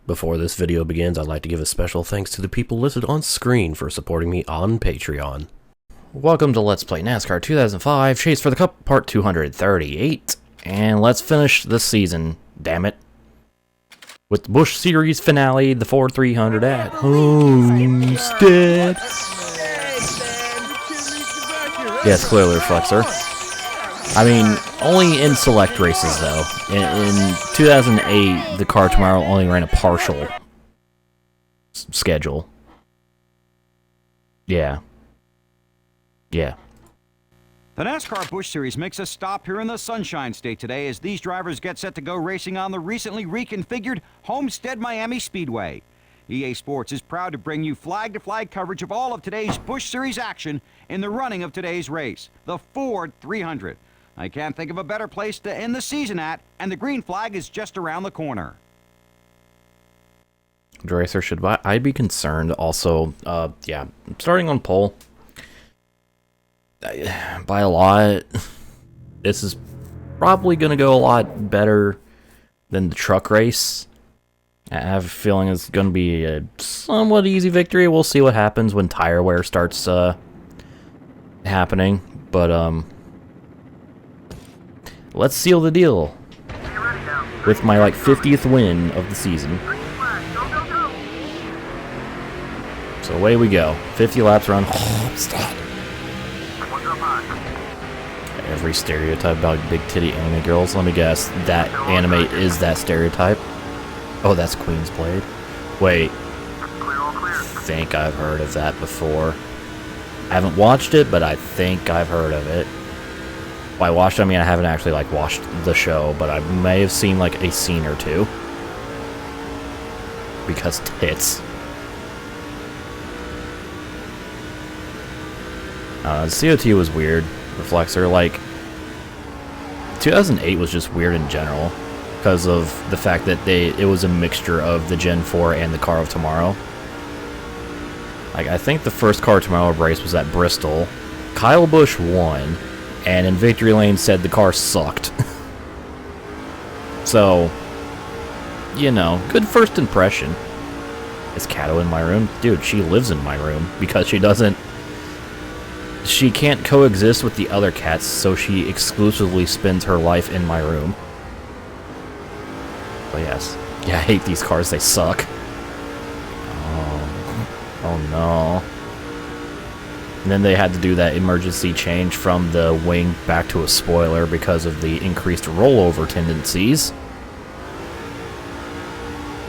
Before this video begins, I'd like to give a special thanks to the people listed on screen for supporting me on Patreon. Welcome to Let's Play NASCAR 2005 Chase for the Cup, part 238. And let's finish this season, damn it. With the Busch Series finale, the Ford 300 at Homestead. Yes, clearly Reflexor. I mean, only in select races, though. In 2008, the car tomorrow only ran a partial schedule. Yeah. The NASCAR Busch Series makes a stop here in the Sunshine State today as these drivers get set to go racing on the recently reconfigured Homestead Miami Speedway. EA Sports is proud to bring you flag-to-flag coverage of all of today's Busch Series action in the running of today's race, the Ford 300. I can't think of a better place to end the season at, and the green flag is just around the corner. Dracer, should I be concerned? Also, yeah, starting on pole. By a lot, this is probably going to go a lot better than the truck race. I have a feeling it's going to be a somewhat easy victory. We'll see what happens when tire wear starts happening. But, let's seal the deal with my, 50th win of the season. So away we go. 50 laps around Homestead. Every stereotype about big titty anime girls. Let me guess, that anime is that stereotype? Oh, that's Queen's Blade. Wait. I think I've heard of that before. I haven't watched it, but I think I've heard of it. By watched, I mean I haven't actually watched the show, but I may have seen a scene or two. Because tits. COT was weird. Reflexor, 2008 was just weird in general because of the fact that it was a mixture of the Gen 4 and the Car of Tomorrow. I think the first Car of Tomorrow race was at Bristol. Kyle Busch won, and in Victory Lane said the car sucked. So, good first impression. Is Kato in my room? Dude, she lives in my room because she can't coexist with the other cats, so she exclusively spends her life in my room. But yes. Yeah, I hate these cars, they suck. Oh no. And then they had to do that emergency change from the wing back to a spoiler because of the increased rollover tendencies.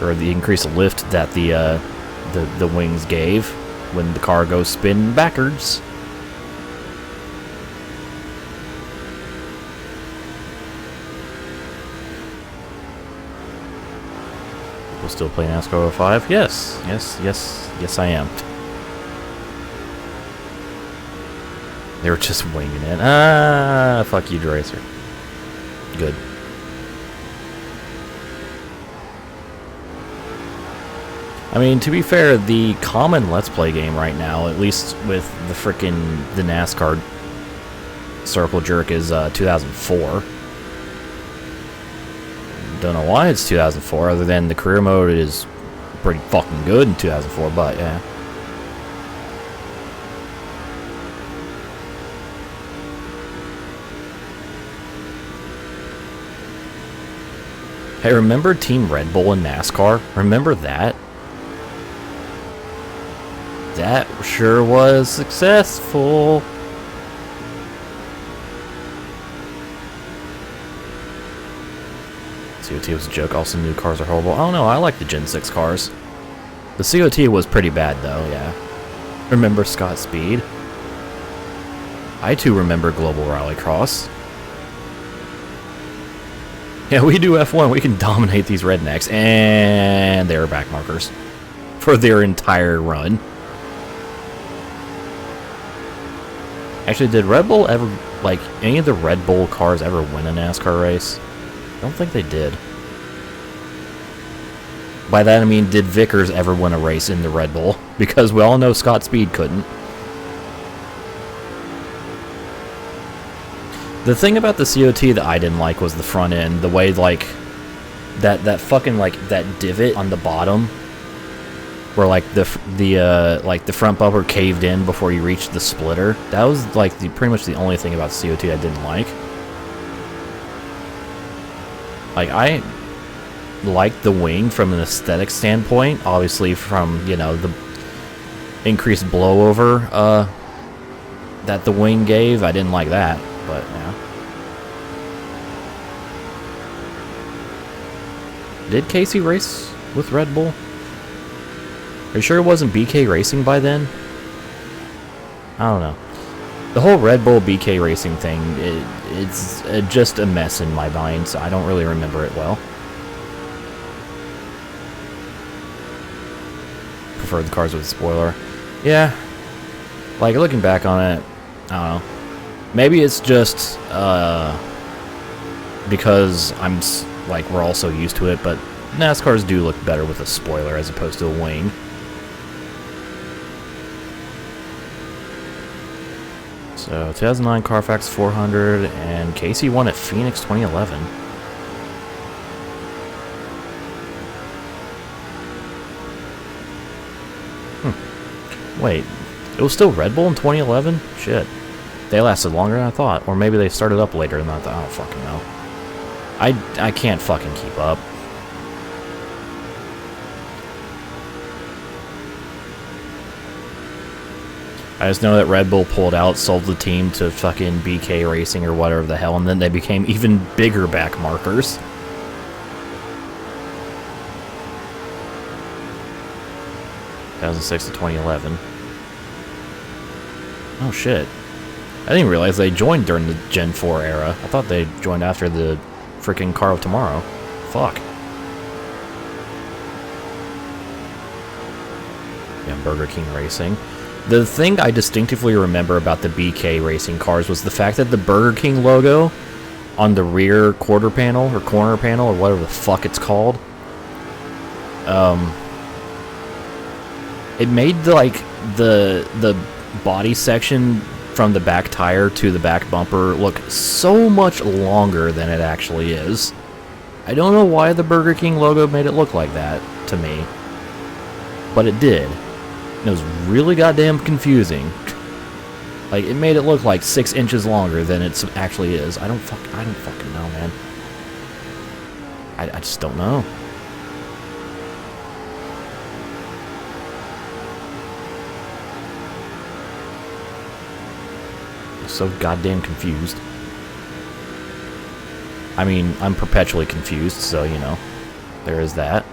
Or the increased lift that the wings gave when the car goes spin backwards. Still play NASCAR 05? Yes, I am. They were just winging it. Ah, fuck you, Dracer. Good. I mean, to be fair, the common Let's Play game right now, at least with the NASCAR Circle Jerk, is 2004. Don't know why it's 2004, other than the career mode is pretty fucking good in 2004, but yeah. Hey, remember Team Red Bull in NASCAR? Remember that? That sure was successful. COT was a joke. Also, new cars are horrible. I don't know. I like the Gen 6 cars. The COT was pretty bad, though, yeah. Remember Scott Speed? I, too, remember Global Rallycross. Yeah, we do F1. We can dominate these rednecks. And they are back markers for their entire run. Actually, did Red Bull ever, any of the Red Bull cars ever win a NASCAR race? I don't think they did. By that I mean, did Vickers ever win a race in the Red Bull? Because we all know Scott Speed couldn't. The thing about the COT that I didn't like was the front end. The way, that fucking like that divot on the bottom, where like the front bumper caved in before you reached the splitter. That was like pretty much the only thing about CO2 I didn't like. Like I like the wing from an aesthetic standpoint, obviously from, you know, the increased blowover that the wing gave. I didn't like that, but yeah. Did Casey race with Red Bull? Are you sure it wasn't BK Racing by then? I don't know. The whole Red Bull BK Racing thing, it's just a mess in my mind, so I don't really remember it well. Prefer the cars with a spoiler. Yeah. Like, looking back on it, I don't know. Maybe it's just because like, we're all so used to it, but NASCARs do look better with a spoiler as opposed to a wing. So, 2009 Carfax 400, and Casey won at Phoenix 2011. Wait, it was still Red Bull in 2011? Shit. They lasted longer than I thought. Or maybe they started up later than I thought. I don't fucking know. I can't fucking keep up. I just know that Red Bull pulled out, sold the team to fucking BK Racing or whatever the hell, and then they became even bigger back markers. (2006 to 2011). Oh shit. I didn't even realize they joined during the Gen 4 era. I thought they joined after the freaking Car of Tomorrow. Fuck. Yeah, Burger King Racing. The thing I distinctively remember about the BK Racing cars was the fact that the Burger King logo on the rear quarter panel, or corner panel, or whatever the fuck it's called, it made the body section from the back tire to the back bumper look so much longer than it actually is. I don't know why the Burger King logo made it look like that to me, but it did. It was really goddamn confusing. Like, it made it look like 6 inches longer than it actually is. I don't fucking know, man. I just don't know. I'm so goddamn confused. I mean, I'm perpetually confused, so, you know, there is that.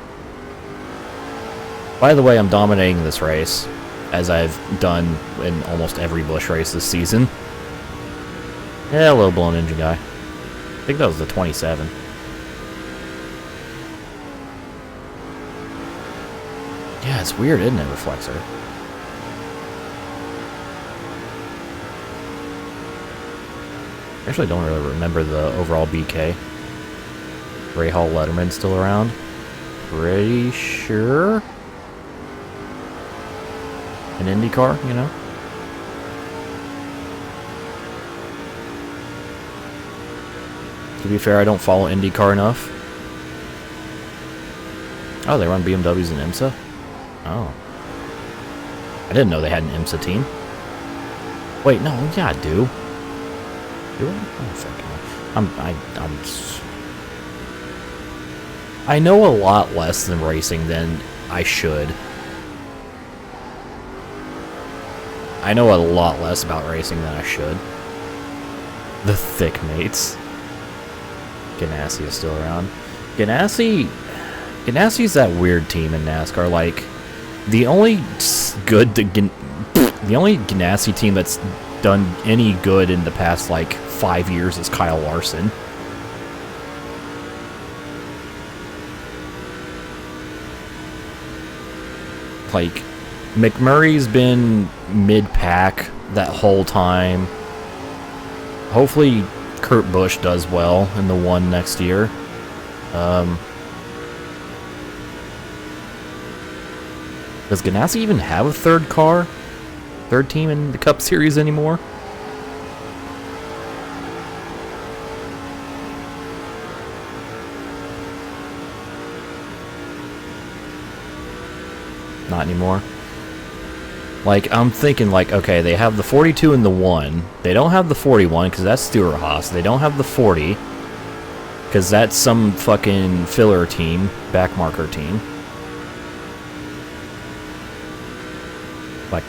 By the way, I'm dominating this race, as I've done in almost every Busch race this season. Yeah, a little blown engine guy. I think that was the 27. Yeah, it's weird, isn't it, Reflexor? I actually don't really remember the overall BK. Ray Hall Letterman's still around. Pretty sure. An IndyCar, you know? To be fair, I don't follow IndyCar enough. Oh, they run BMWs in IMSA? Oh. I didn't know they had an IMSA team. Wait, no, yeah, I do. Do I? Oh, fucking I know a lot less than racing than I should. I know a lot less about racing than I should. The thick mates. Ganassi is still around. Ganassi's that weird team in NASCAR. Like, the only Ganassi team that's done any good in the past, like, 5 years is Kyle Larson. Like, McMurray's been mid-pack that whole time. Hopefully Kurt Busch does well in the one next year. Does Ganassi even have a third team in the Cup Series anymore? Not anymore. Like, I'm thinking, like, okay, they have the 42 and the 1. They don't have the 41, because that's Stewart Haas. They don't have the 40, because that's some fucking filler team, backmarker team. Like,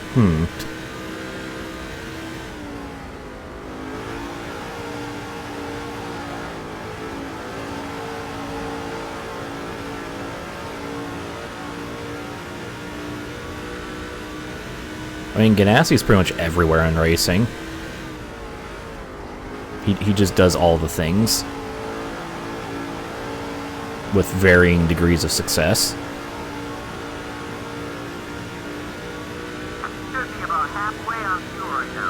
I mean, Ganassi's pretty much everywhere in racing. He just does all the things with varying degrees of success.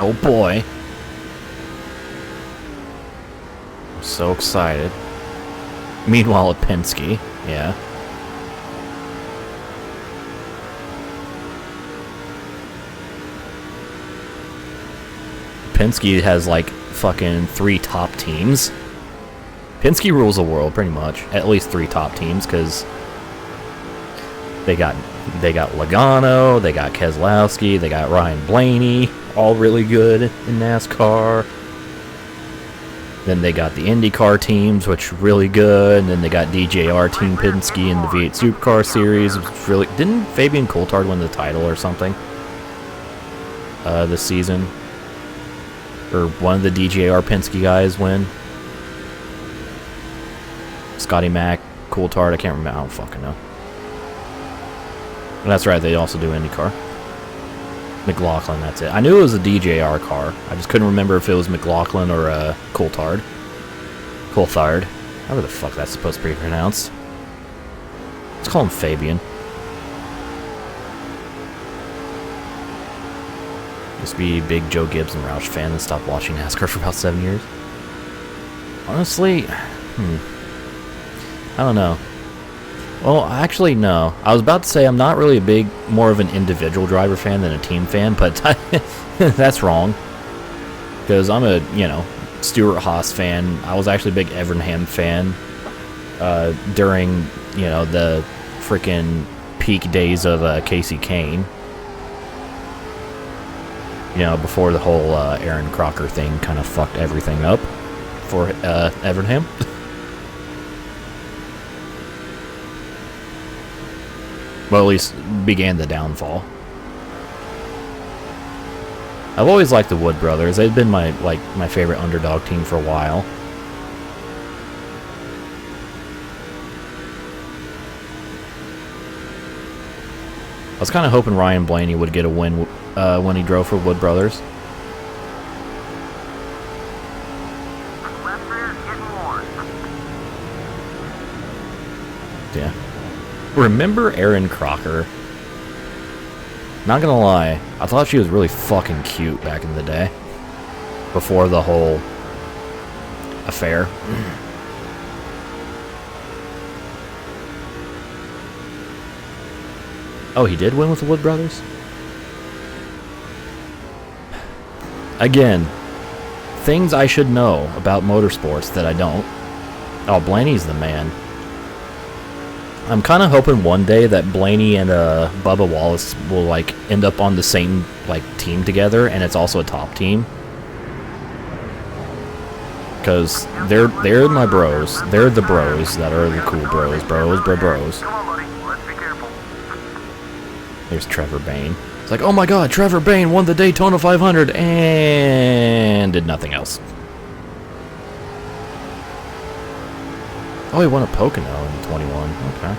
Oh boy. I'm so excited. Meanwhile at Penske, yeah. Penske has like fucking 3 top teams. Penske rules the world pretty much. At least 3 top teams, because they got Logano, they got Keselowski, they got Ryan Blaney, all really good in NASCAR. Then they got the IndyCar teams, which are really good. And then they got DJR Team Penske in the V8 Supercar Series. It's really, didn't Fabian Coulthard win the title or something this season? Or one of the DJR Penske guys win? Scotty Mack, Coulthard, I can't remember. I don't fucking know. And that's right, they also do IndyCar. McLaughlin, that's it. I knew it was a DJR car. I just couldn't remember if it was McLaughlin or Coulthard. Coulthard. However the fuck that's supposed to be pronounced. Let's call him Fabian. Used to be a big Joe Gibbs and Roush fan and stopped watching NASCAR for about 7 years. Honestly, I don't know. Well, actually, no. I was about to say I'm not really more of an individual driver fan than a team fan, but that's wrong. Because I'm a, Stewart Haas fan. I was actually a big Evernham fan during, the freaking peak days of Casey Kane. Before the whole Aaron Crocker thing kind of fucked everything up for Evernham. Well, at least began the downfall. I've always liked the Wood brothers. They've been my favorite underdog team for a while. I was kind of hoping Ryan Blaney would get a win when he drove for Wood brothers. Yeah. Remember Aaron Crocker? Not gonna lie, I thought she was really fucking cute back in the day. Before the whole affair. Oh, he did win with the Wood brothers? Again, things I should know about motorsports that I don't. Oh, Blaney's the man. I'm kind of hoping one day that Blaney and Bubba Wallace will end up on the same team together, and it's also a top team. Because they're my bros. They're the bros that are the cool bros. Bros. There's Trevor Bayne. It's like, oh my god, Trevor Bayne won the Daytona 500 and did nothing else. Oh, he won a Pocono in 21. Okay.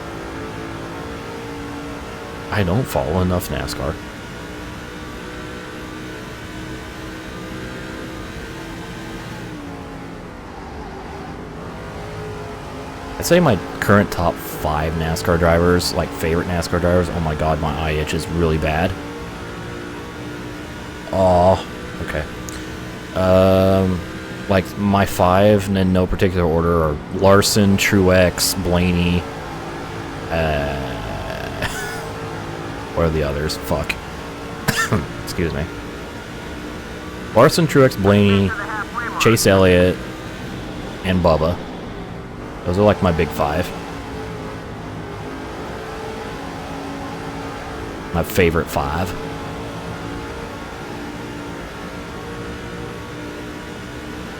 I don't follow enough NASCAR. I'd say my current top 5 NASCAR drivers, favorite NASCAR drivers, oh my god, my eye itch is really bad. Aw, okay. My 5, and in no particular order, are Larson, Truex, Blaney, what are the others? Fuck. Excuse me. Larson, Truex, Blaney, Chase Elliott, and Bubba. Those are my big 5. My favorite 5.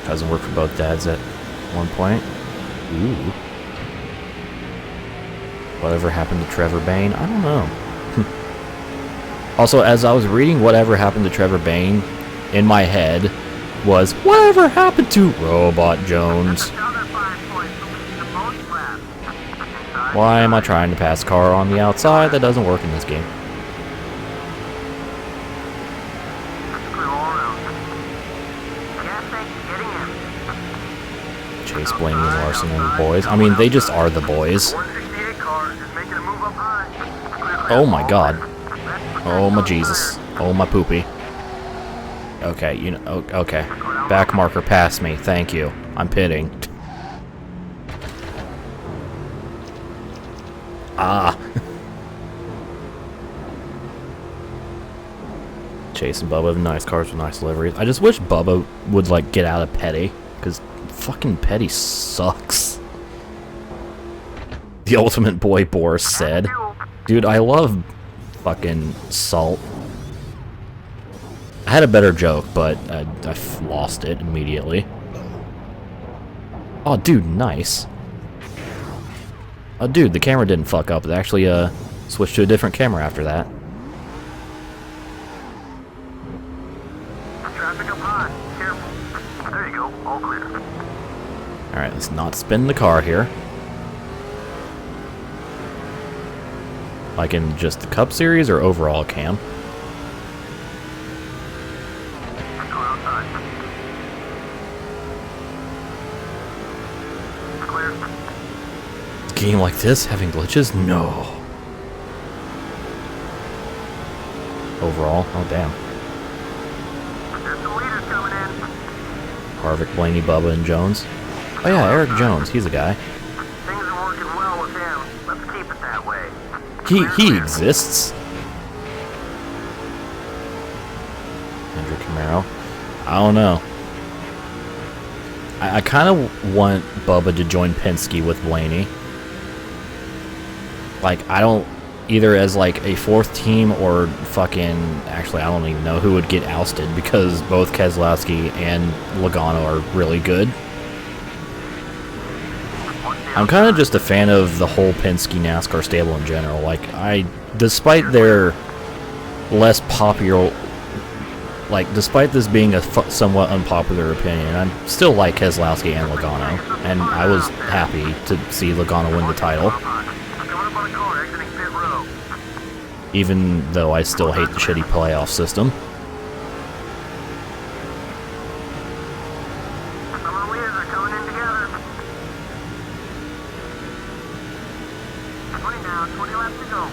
Cousin worked for both dads at one point. Ooh. Whatever happened to Trevor Bain? I don't know. Also, as I was reading Whatever Happened to Trevor Bain, in my head was, whatever happened to Robot Jones? Why am I trying to pass a car on the outside? That doesn't work in this game. Chase Blaney and Larson and the boys. I mean, they just are the boys. Oh my god. Oh my Jesus. Oh my poopy. Okay, you know, okay. Back marker past me, thank you. I'm pitting. Ah. Chase and Bubba have nice cars with nice liveries. I just wish Bubba would, like, get out of Petty, because fucking Petty sucks. The Ultimate Boy Boris said. Dude, I love fucking Salt. I had a better joke, but I lost it immediately. Oh, dude, nice. Oh, dude, the camera didn't fuck up. It actually switched to a different camera after that. Traffic up high. Careful. There you go. All clear. Alright, let's not spin the car here. Like in just the Cup Series or overall, Cam? Go outside. Clear. A game like this having glitches? No. Overall? Oh, damn. There's some leaders coming in. Harvick, Blaney, Bubba, and Jones. Oh yeah, Eric Jones. He's a guy. Things are working well with him. Let's keep it that way. He exists. Andrew Camaro. I don't know. I kind of want Bubba to join Penske with Blaney. Like, I don't... Either as, like, a 4th team or fucking... Actually, I don't even know who would get ousted because both Keselowski and Logano are really good. I'm kind of just a fan of the whole Penske NASCAR stable in general. Like, despite their less popular... Like, despite this being a somewhat unpopular opinion, I still like Keselowski and Logano. And I was happy to see Logano win the title. Even though I still hate the shitty playoff system. Some of the leaders are coming in together. 20 now, 20 laps to go.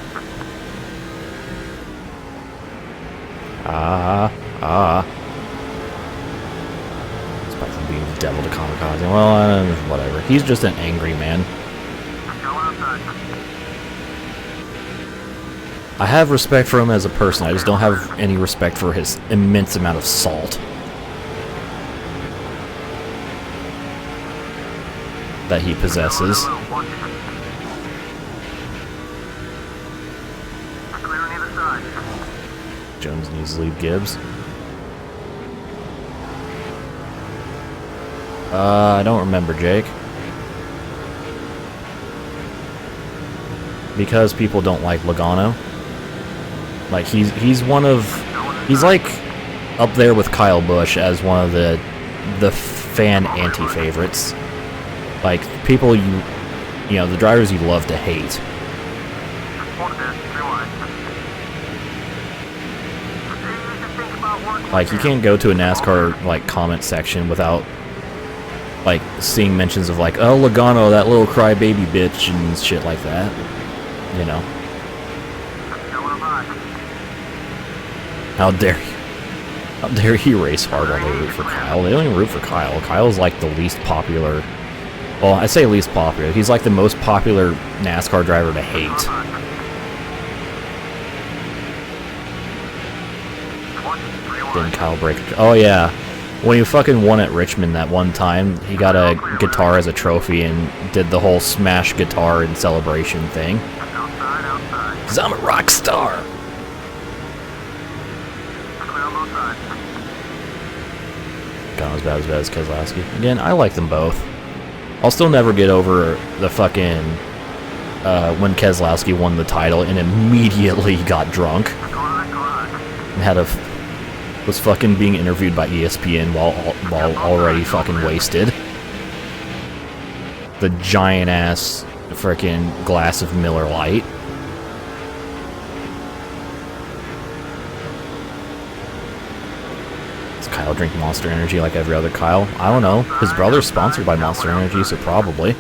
Spicy being the devil to kamikaze. Well, whatever. He's just an angry man. Go outside. I have respect for him as a person. I just don't have any respect for his immense amount of salt that he possesses. Clear on either side. Jones needs to leave Gibbs. I don't remember, Jake. Because people don't like Logano. Like, he's one of... He's like up there with Kyle Busch as one of the fan anti-favorites. Like, people you know, the drivers you love to hate. Like, you can't go to a NASCAR, like, comment section without, like, seeing mentions of, like, oh, Logano, that little crybaby bitch, and shit like that. You know. How dare you? How dare you race hard while they root for Kyle? They don't even root for Kyle. Kyle's, like, the least popular... Well, I say least popular. He's, like, the most popular NASCAR driver to hate. Didn't Kyle break... Oh, yeah. When he fucking won at Richmond that one time, he got a guitar as a trophy and did the whole smash guitar and celebration thing. 'Cause I'm a rock star! outside. Gone as bad as Keselowski. Again, I like them both. I'll still never get over the fucking when Keselowski won the title and immediately got drunk and was fucking being interviewed by ESPN while already fucking wasted. The giant ass freaking glass of Miller Lite. Does Kyle drink Monster Energy like every other Kyle? I don't know. His brother's sponsored by Monster Energy, so probably.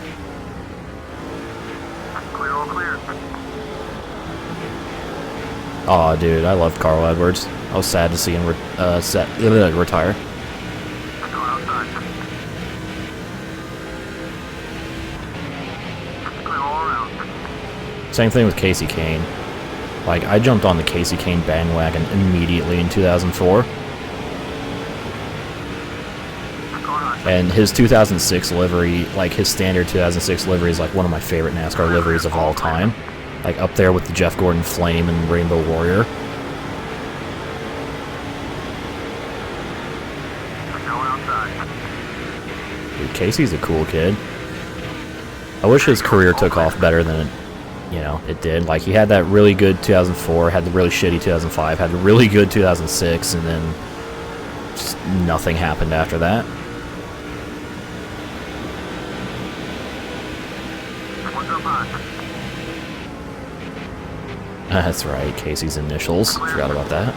Clear, all clear. Aw, dude, I love Carl Edwards. I was sad to see him retire. Go outside. Clear all around. Same thing with Casey Kane. Like, I jumped on the Casey Kane bandwagon immediately in 2004. And his 2006 livery, like his standard 2006 livery, is like one of my favorite NASCAR liveries of all time. Like up there with the Jeff Gordon Flame and Rainbow Warrior. Going outside. Dude, Casey's a cool kid. I wish his career took off better than it did. Like, he had that really good 2004, had the really shitty 2005, had the really good 2006, and then just nothing happened after that. What's up high? That's right, Casey's initials. Forgot about that.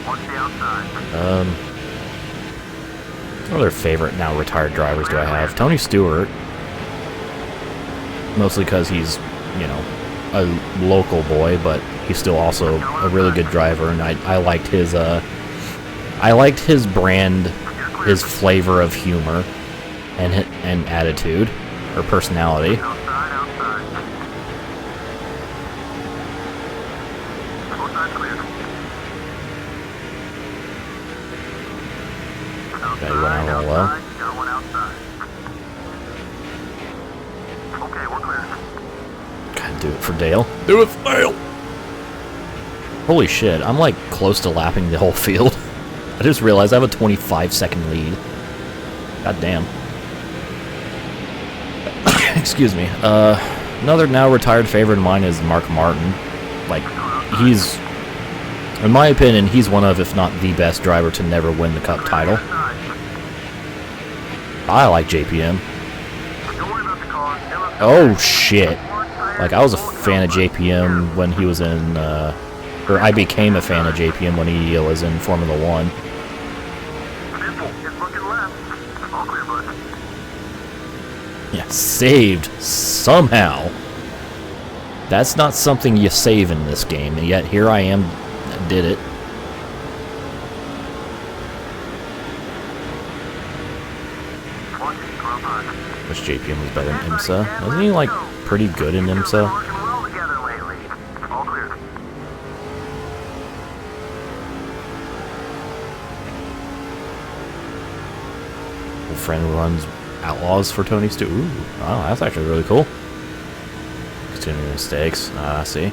Watch the outside. What other favorite now retired drivers do I have? Tony Stewart. Mostly because he's, a local boy, but he's still also a really good driver, and I liked his brand, his flavor of humor, and attitude or personality. Outside, outside. Outside clear. Okay, you wanna roll low? Got one outside. Okay, we're clear. God, do it for Dale. Do it for Dale! Holy shit, I'm like close to lapping the whole field. I just realized I have a 25-second lead. God damn. Excuse me. Another now retired favorite of mine is Mark Martin. Like, he's, in my opinion, he's one of, if not the best driver to never win the Cup title. I like JPM. Don't worry about the car. Oh shit. Like, I was a fan of JPM when he was in, or I became a fan of JPM when he was in Formula One. It's looking left. All clear, bud. Yeah, saved somehow. That's not something you save in this game, and yet here I am, did it. Watch it, car high. Wish JPM was better than IMSA. Wasn't he, like, pretty good in IMSA? Working well together lately. All clear. A friend who runs Outlaws for Tony Stewart. Ooh, wow, that's actually really cool. Continuing mistakes. I see.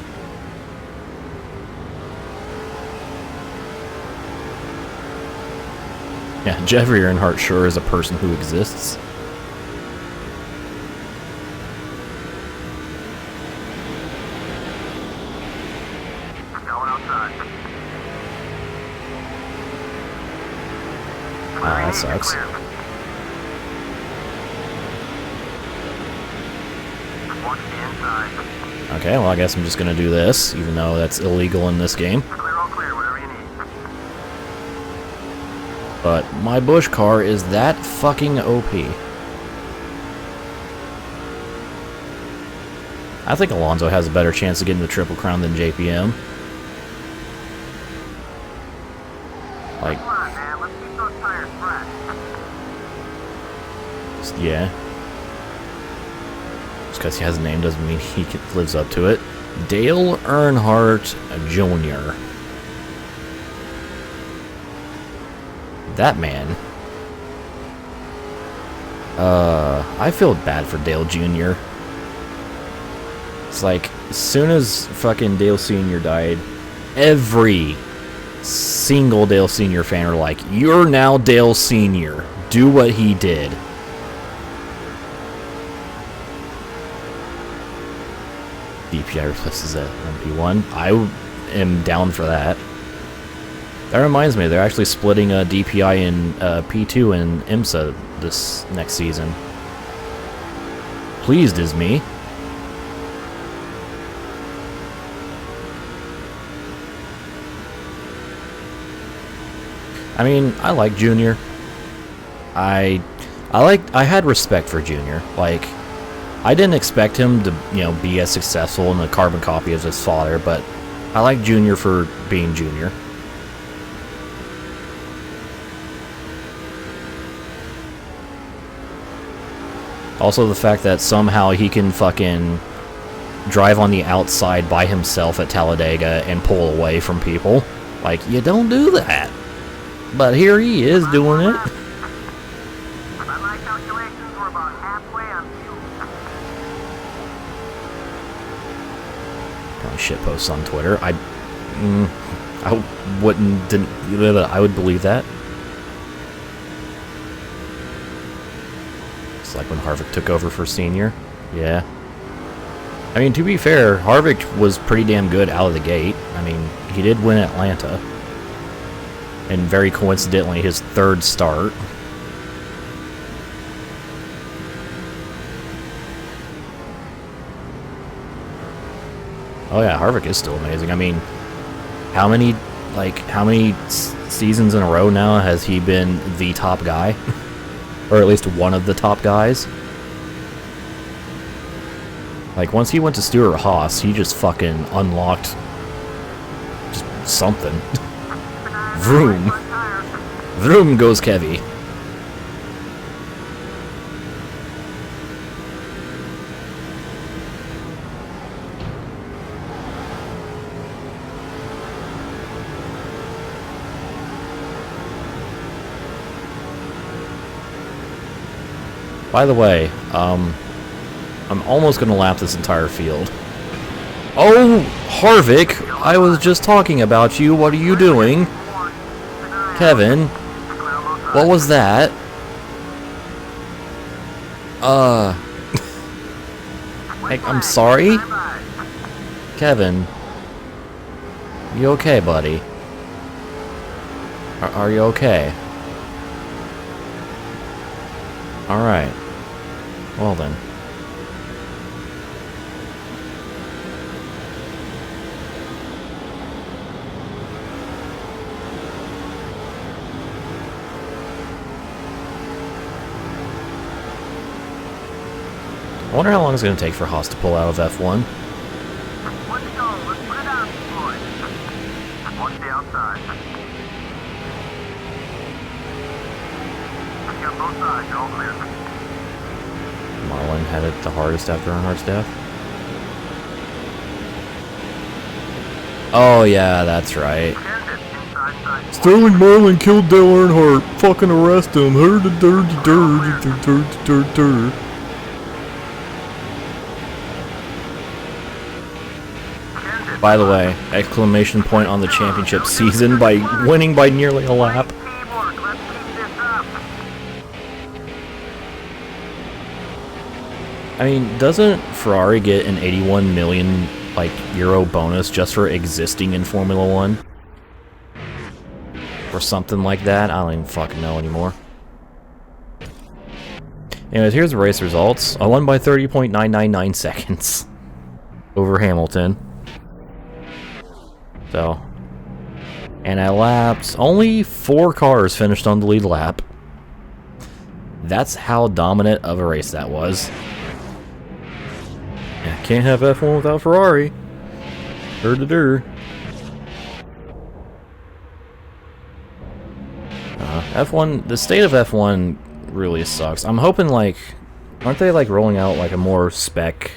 Yeah, Jeffrey Earnhardt sure is a person who exists. Going outside. That sucks. Clear. Watch the inside. Okay, well, I guess I'm just gonna do this, even though that's illegal in this game. Clear, all clear, whatever you need. But my Busch car is that fucking OP. I think Alonso has a better chance of getting the Triple Crown than JPM. Like, Come on, man. Let's keep those tires fresh. yeah. Just because he has a name doesn't mean he lives up to it. Dale Earnhardt Jr. That man. I feel bad for Dale Jr. It's like, as soon as fucking Dale Sr. died, every single Dale Sr. fan are like, you're now Dale Sr. Do what he did. DPI replaces that MP1. I am down for that. That reminds me, they're actually splitting DPI and P2 and IMSA this next season. Pleased is me. I mean, I like Junior. I had respect for Junior. Like, I didn't expect him to, be as successful in a carbon copy as his father, but I like Junior for being Junior. Also, the fact that somehow he can fucking drive on the outside by himself at Talladega and pull away from people. Like, you don't do that. But here he is doing it. By my calculations, we're about halfway on fuel. Probably shitposts on Twitter. I would believe that. It's like when Harvick took over for Senior. Yeah. I mean, to be fair, Harvick was pretty damn good out of the gate. I mean, he did win Atlanta. And very coincidentally, his third start. Oh yeah, Harvick is still amazing. I mean, how many seasons in a row now has he been the top guy? Or at least one of the top guys? Like, once he went to Stewart Haas, he just fucking unlocked just something. Vroom. Vroom goes Kevy. By the way, I'm almost going to lap this entire field. Oh, Harvick! I was just talking about you. What are you doing? Kevin, what was that? I'm sorry? Kevin, you okay, buddy? Are you okay? Alright. Well then. I wonder how long it's going to take for Haas to pull out of F1. Let's go. Let's put it out, boys. Watch the outside. Let's get both sides. You're all clear. Marlin had it the hardest after Earnhardt's death. Oh yeah, that's right. Sterling Marlin killed Dale Earnhardt. Fucking arrest him. By the way, exclamation point on the championship season by winning by nearly a lap. Teamwork. Let's keep this up. I mean, doesn't Ferrari get an 81 million euro bonus just for existing in Formula 1? Or something like that? I don't even fucking know anymore. Anyways, here's the race results. I won by 30.999 seconds over Hamilton. So, and I lapped, only 4 cars finished on the lead lap. That's how dominant of a race that was. Yeah, can't have F1 without Ferrari. F1, the state of F1 really sucks. I'm hoping aren't they rolling out a more spec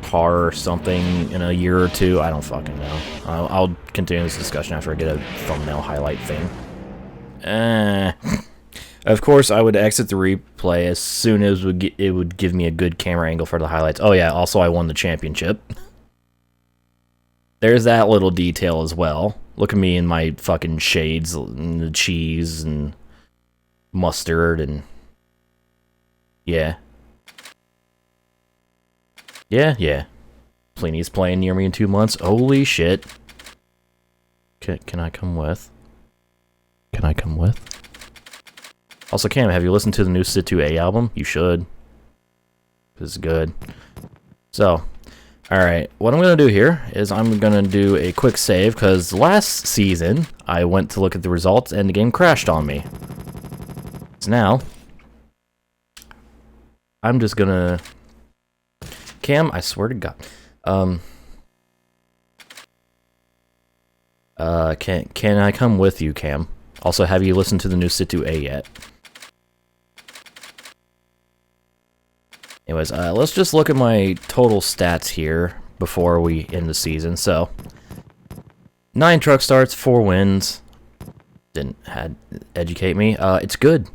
car or something in a year or two? I don't fucking know. I'll continue this discussion after I get a thumbnail highlight thing. Of course, I would exit the replay as soon as it would give me a good camera angle for the highlights. Oh yeah, also I won the championship. There's that little detail as well. Look at me in my fucking shades and the cheese and mustard and... Yeah. Yeah. Pliny's playing near me in 2 months. Holy shit. Can I come with? Can I come with? Also, Cam, have you listened to the new Situ A album? You should. This is good. So, alright, what I'm going to do here is I'm going to do a quick save, because last season, I went to look at the results, and the game crashed on me. So now, I'm just going to... Cam, I swear to God. Can I come with you, Cam? Also, have you listened to the new Situ A yet? Anyways, let's just look at my total stats here before we end the season. So, 9 truck starts, 4 wins. Didn't educate me. It's good.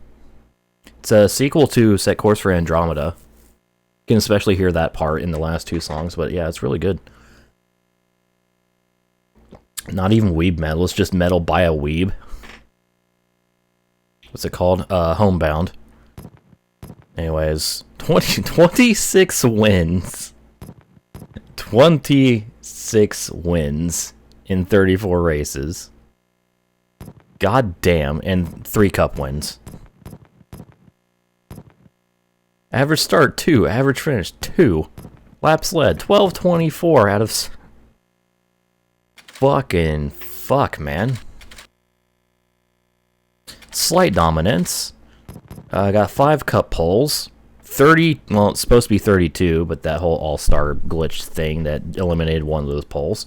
It's a sequel to Set Course for Andromeda. You can especially hear that part in the last 2 songs, but yeah, it's really good. Not even weeb metal, it's just metal by a weeb. What's it called? Homebound. Anyways, 26 wins. 26 wins in 34 races. God damn, and 3 cup wins. Average start 2, average finish 2. Laps led 12:24 out of... Fuck, man. Slight dominance. I got 5 cup poles. 30, well, it's supposed to be 32, but that whole all-star glitch thing that eliminated one of those poles.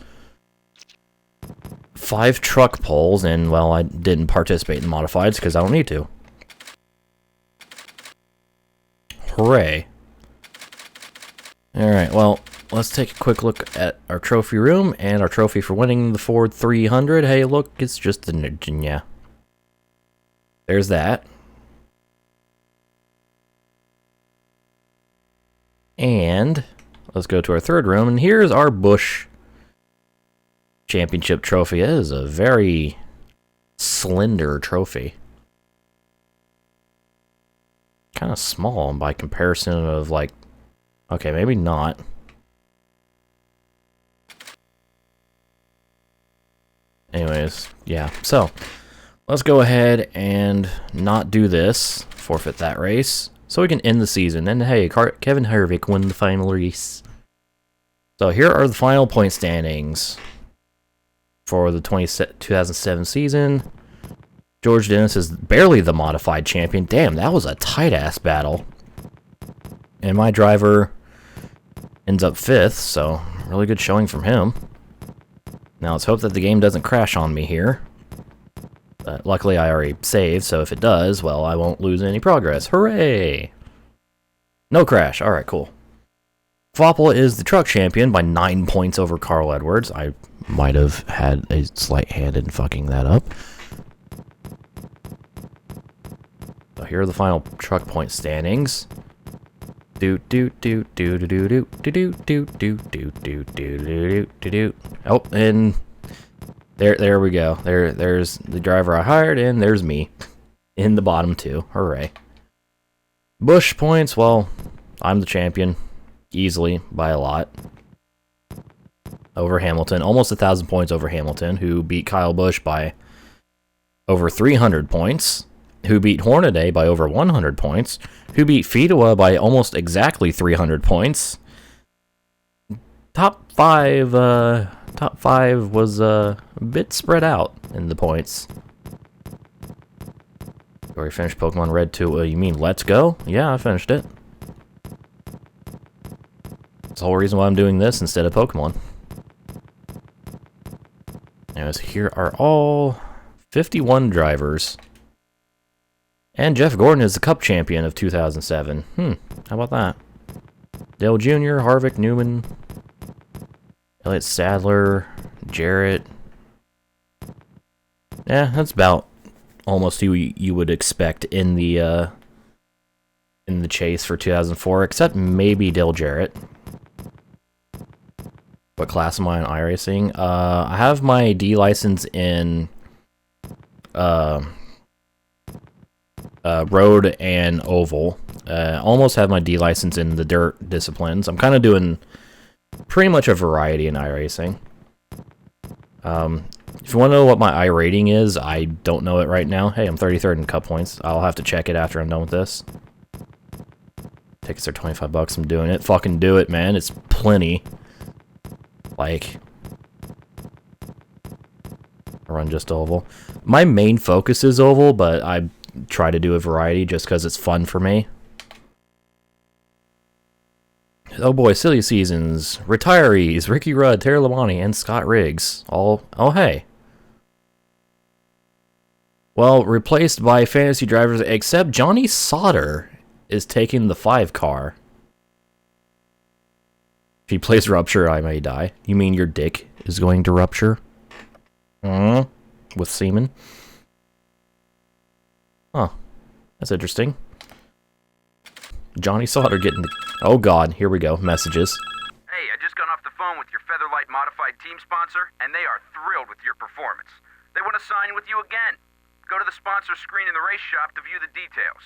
5 truck poles, and, well, I didn't participate in the modifieds because I don't need to. Hooray. Alright, well, let's take a quick look at our trophy room and our trophy for winning the Ford 300. Hey, look, it's just the Virginia. There's that. And let's go to our third room, and here's our Busch Championship trophy. It is a very slender trophy. Kind of small by comparison of, like, okay, maybe not. Anyways, yeah, so let's go ahead and not do this, forfeit that race, so we can end the season. And hey, Kevin Harvick won the final race. So here are the final point standings for the 2007 season. George Dennis is barely the modified champion. Damn, that was a tight-ass battle. And my driver ends up 5th, so really good showing from him. Now let's hope that the game doesn't crash on me here. But luckily I already saved, so if it does, well, I won't lose any progress. Hooray! No crash. Alright, cool. Foppel is the truck champion by 9 points over Carl Edwards. I might have had a slight hand in fucking that up. So here are the final truck point standings. Oh, and there we go. There's the driver I hired, and there's me in the bottom 2. Hooray. Busch points, well, I'm the champion easily by a lot. Over Hamilton, almost 1,000 points over Hamilton, who beat Kyle Busch by over 300 points. Who beat Hornaday by over 100 points, who beat Fedua by almost exactly 300 points. Top 5 was a bit spread out in the points. Already finished Pokemon Red 2. You mean Let's Go? Yeah, I finished it. That's the whole reason why I'm doing this instead of Pokemon. Anyways, here are all 51 drivers. And Jeff Gordon is the Cup champion of 2007. How about that? Dale Jr., Harvick, Newman, Elliott Sadler, Jarrett. Yeah, that's about almost who you would expect in the chase for 2004, except maybe Dale Jarrett. What class am I in iRacing? I have my D license in road and oval. Almost have my D license in the dirt disciplines. I'm kind of doing pretty much a variety in iRacing. If you want to know what my I rating is, I don't know it right now. Hey, I'm 33rd in cup points. I'll have to check it after I'm done with this. Tickets are $25. I'm doing it. Fucking do it, man. It's plenty. Like, I run just oval. My main focus is oval, but I try to do a variety just because it's fun for me. Oh boy, silly seasons, retirees, Ricky Rudd, Terry Labonte, and Scott Riggs. All, oh hey. Well, replaced by fantasy drivers, except Johnny Sauter is taking the 5 car. If he plays Rupture, I may die. You mean your dick is going to rupture? With semen? Huh. That's interesting. Johnny Sauter getting the... Oh god, here we go. Messages. Hey, I just got off the phone with your Featherlight Modified team sponsor, and they are thrilled with your performance. They want to sign with you again. Go to the sponsor screen in the race shop to view the details.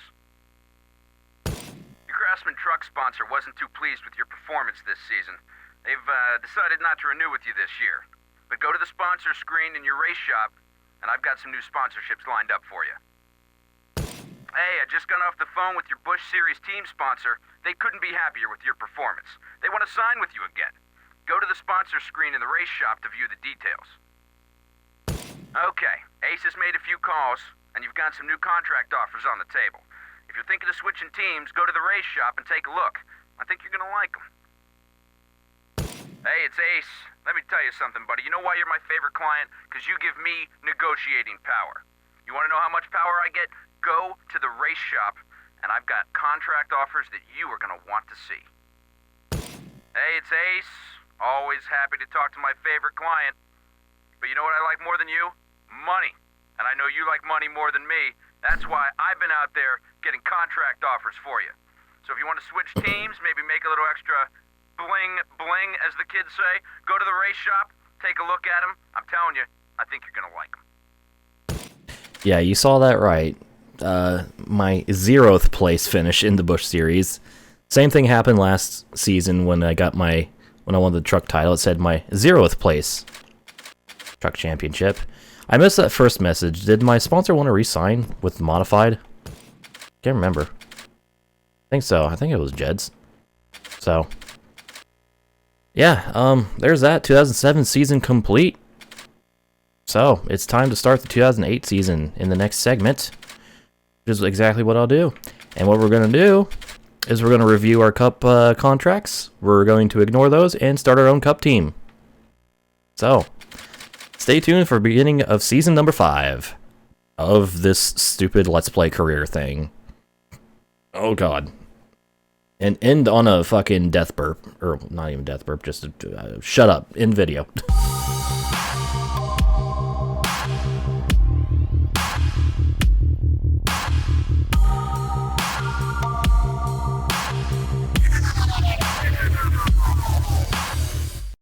Your Craftsman truck sponsor wasn't too pleased with your performance this season. They've decided not to renew with you this year. But go to the sponsor screen in your race shop, and I've got some new sponsorships lined up for you. Hey, I just got off the phone with your Busch Series team sponsor. They couldn't be happier with your performance. They want to sign with you again. Go to the sponsor screen in the race shop to view the details. Okay, Ace has made a few calls, and you've got some new contract offers on the table. If you're thinking of switching teams, go to the race shop and take a look. I think you're gonna like them. Hey, it's Ace. Let me tell you something, buddy. You know why you're my favorite client? Because you give me negotiating power. You want to know how much power I get? Go to the race shop, and I've got contract offers that you are gonna want to see. Hey, it's Ace. Always happy to talk to my favorite client. But you know what I like more than you? Money. And I know you like money more than me. That's why I've been out there getting contract offers for you. So if you want to switch teams, maybe make a little extra bling, bling, as the kids say, go to the race shop, take a look at them. I'm telling you, I think you're going to like them. Yeah, you saw that right. My 0th place finish in the Busch Series. Same thing happened last season when I won the truck title. It said my 0th place truck championship. I missed that first message. Did my sponsor want to re-sign with Modified? Can't remember. I think so. I think it was Jed's. So, yeah, there's that. 2007 season complete. So, it's time to start the 2008 season in the next segment, which is exactly what I'll do. And what we're going to do is we're going to review our Cup contracts. We're going to ignore those and start our own Cup team. So, stay tuned for the beginning of season number 5 of this stupid Let's Play career thing. Oh god. And end on a fucking death burp. Or, not even death burp, just a shut up. End video.